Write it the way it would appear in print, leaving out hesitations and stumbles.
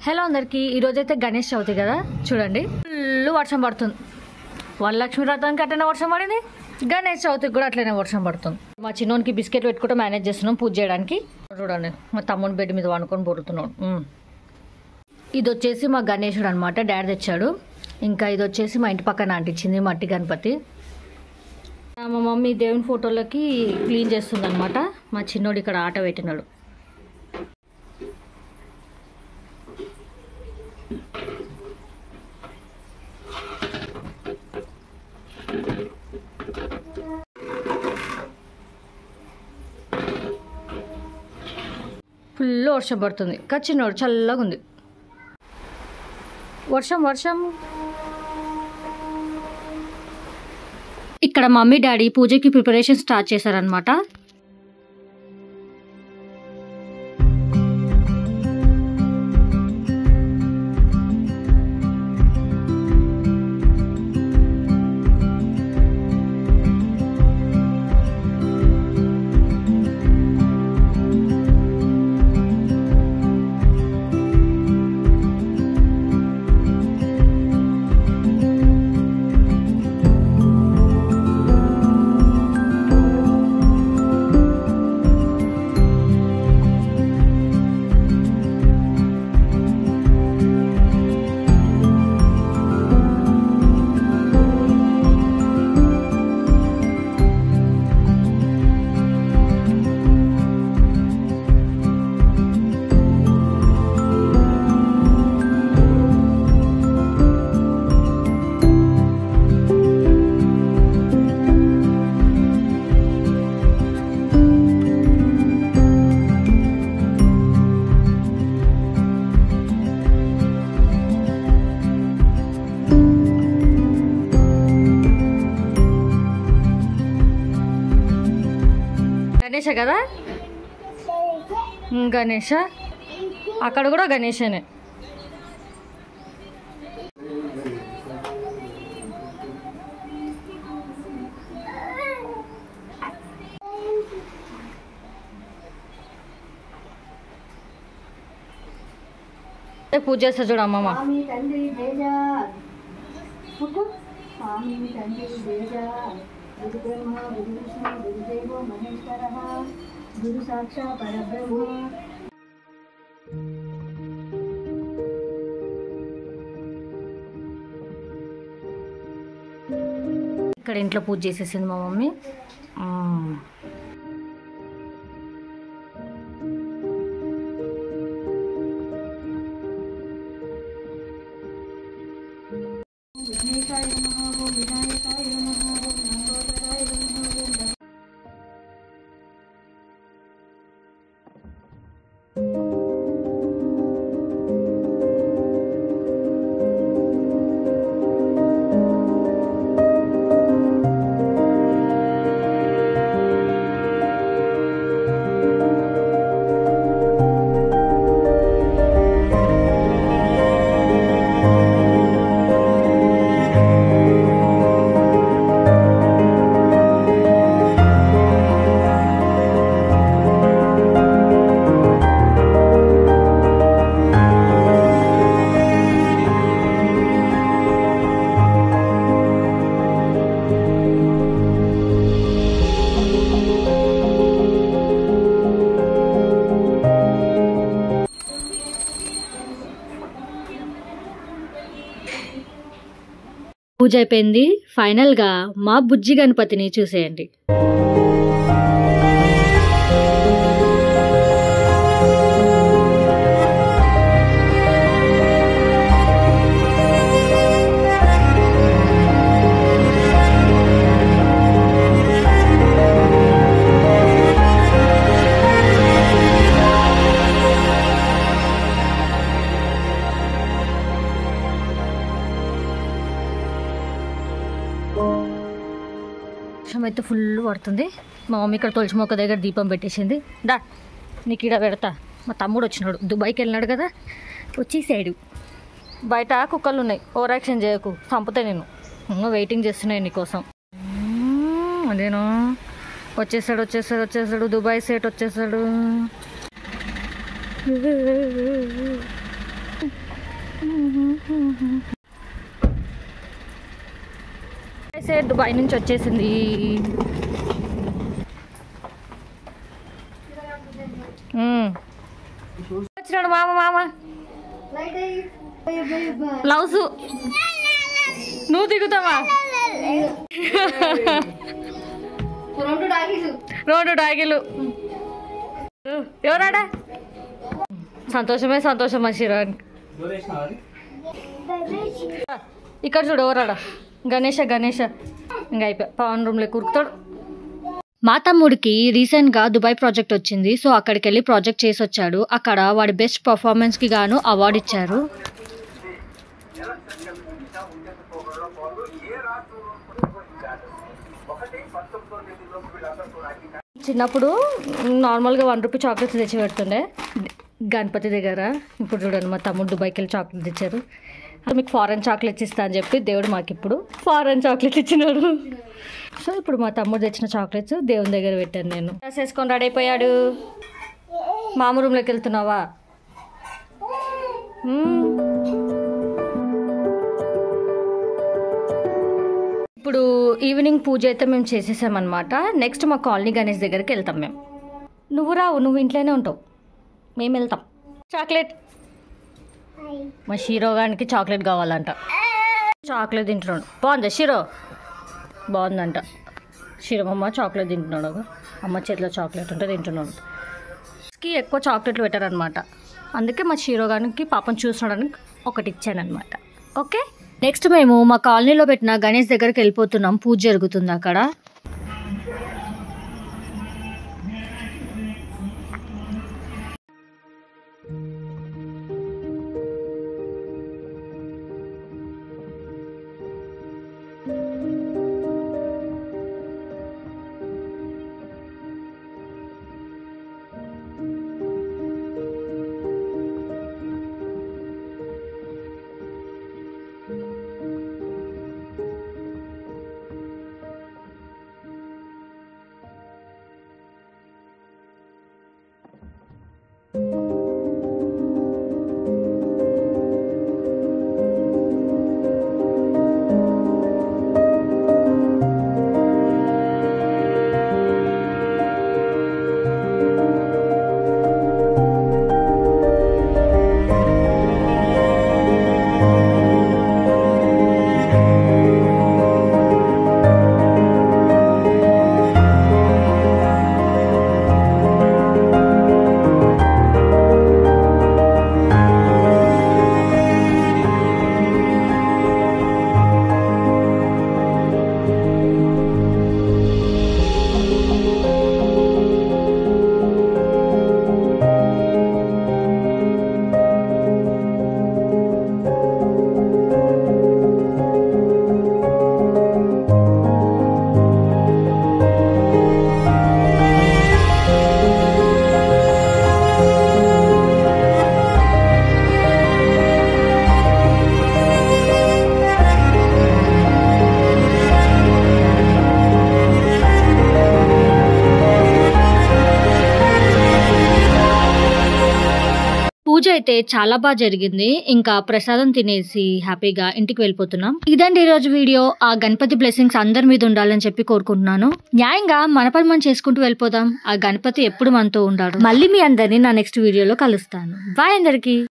Hello అందరికీ, ఈరోజైతే గణేష్ చవితి కదా. చూడండి, ఫుల్ వర్షం పడుతుంది. వరలక్ష్మి వ్రతానికి అట్లనే వర్షం పడింది, గణేష్ చవితికి కూడా అట్లనే వర్షం పడుతుంది. మా చిన్నోనికి బిస్కెట్ పెట్టుకుంటూ మేనేజ్ చేస్తున్నాం పూజ చేయడానికి. చూడండి, మా తమ్ముని బెడ్ మీద వండుకొని బొరుతున్నాడు. ఇది వచ్చేసి మా గణేశుడు అనమాట, డాడీ తెచ్చాడు. ఇంకా ఇది వచ్చేసి మా ఇంటి పక్కన అంటించింది మట్టి గణపతి. మా మమ్మీ దేవుని ఫోటోలకి క్లీన్ చేస్తుంది అనమాట. మా చిన్నోడు ఇక్కడ ఆట పెట్టినాడు. ఫుల్ వర్షం పడుతుంది, చిన్నోడు చల్లగా ఉంది. వర్షం ఇక్కడ మమ్మీ డాడీ పూజకి ప్రిపరేషన్ స్టార్ట్ చేశారనమాట. గణేష కదా, గణేష అక్కడ కూడా గణేషనే. పూజ చేస్తా చూడు అమ్మమ్మ. గురు బ్రహ్మ గురు విష్ణు గురుదేవో మహేశ్వరః గురు సాక్షాత్ పరబ్రహ్మ. ఇక్కడ ఇంట్లో పూజ చేసేసింది మా మమ్మీ. పూజ అయిపోయింది. ఫైనల్గా మా బుజ్జి గణపతిని చూసేయండి. వర్షం అయితే ఫుల్ పడుతుంది. మా మమ్మీ ఇక్కడ తులసి మొక్క దగ్గర దీపం పెట్టేసింది. డా నీకు ఇక్కడ పెడతా. మా తమ్ముడు వచ్చినాడు, దుబాయ్కి వెళ్ళినాడు కదా, వచ్చేసాడు. బయట కుక్కలు ఉన్నాయి, ఓవర్ యాక్షన్ చేయకు, చంపుతా నేను. వెయిటింగ్ చేస్తున్నాయి నీకోసం. అదేనా వచ్చేసాడు దుబాయ్ సేట్ వచ్చేసాడు. దుబాయ్ నుంచి వచ్చేసింది. వచ్చినాడు మామ బ్లౌజు. నువ్వు దిగుతావా? రెండు డాగిలు. ఎవరాడా? సంతోషమే సంతోషం మషిరానికి. ఇక్కడ చూడు ఎవరాడా? గణేష ఇంకా అయిపోయా. పవన్ రూమ్లో కూరుకుతాడు. మా తమ్ముడికి రీసెంట్గా దుబాయ్ ప్రాజెక్ట్ వచ్చింది. సో అక్కడికి వెళ్ళి ప్రాజెక్ట్ చేసి వచ్చాడు. అక్కడ వాడి బెస్ట్ పర్ఫార్మెన్స్కి గాను అవార్డు ఇచ్చారు. చిన్నప్పుడు నార్మల్గా 1 రూపీ చాక్లెట్స్ తెచ్చి పెడుతుండే గణపతి దగ్గర. ఇప్పుడు చూడండి మా తమ్ముడు దుబాయ్కి వెళ్ళి చాక్లెట్ తెచ్చారు. మీకు ఫారెన్ చాక్లెట్స్ ఇస్తా అని చెప్పి దేవుడు మాకు ఇప్పుడు ఫారెన్ చాక్లెట్ ఇచ్చినాడు. సో ఇప్పుడు మా తమ్ముడు తెచ్చిన చాక్లెట్స్ దేవుని దగ్గర పెట్టాను నేను. డ్రెస్ వేసుకొని రెడీ అయిపోయాడు. మామ రూమ్లోకి వెళ్తున్నావా? ఇప్పుడు ఈవినింగ్ పూజ అయితే మేము చేసేసామన్నమాట. నెక్స్ట్ మా కాలనీ గణేష్ దగ్గరికి వెళ్తాం మేము. నువ్వు రావు, నువ్వు ఇంట్లోనే ఉంటావు, మేము వెళ్తాం. చాక్లెట్ మా షీరోగానికి చాక్లెట్ కావాలంట. చాక్లెట్ తింటున్నాడు. బాగుందా షీరో? బాగుందంట. షీరోమమ్మ చాక్లెట్ తింటున్నాడు. అమ్మ చేతిలో చాక్లెట్ ఉంటే తింటున్నాడు. ఎక్కువ చాక్లెట్లు పెట్టారనమాట. అందుకే మా షీరోగానికి పాపం చూసుకోవడానికి ఒకటి ఇచ్చానమాట. ఓకే, నెక్స్ట్ మేము మా కాలనీలో పెట్టిన గణేష్ దగ్గరికి వెళ్ళిపోతున్నాం. పూజ జరుగుతుంది అక్కడ. పూజ అయితే చాలా బాగా జరిగింది. ఇంకా ప్రసాదం తినేసి హ్యాపీగా ఇంటికి వెళ్ళిపోతున్నాం. ఇదండి ఈరోజు వీడియో. ఆ గణపతి బ్లెస్సింగ్స్ అందరి మీద ఉండాలని చెప్పి కోరుకుంటున్నాను. న్యాయంగా మన పని మనం చేసుకుంటూ వెళ్ళిపోదాం. ఆ గణపతి ఎప్పుడు మనతో ఉంటాడు. మళ్ళీ మీ అందరినీ నా నెక్స్ట్ వీడియోలో కలుస్తాను. బాయ్ అందరికి.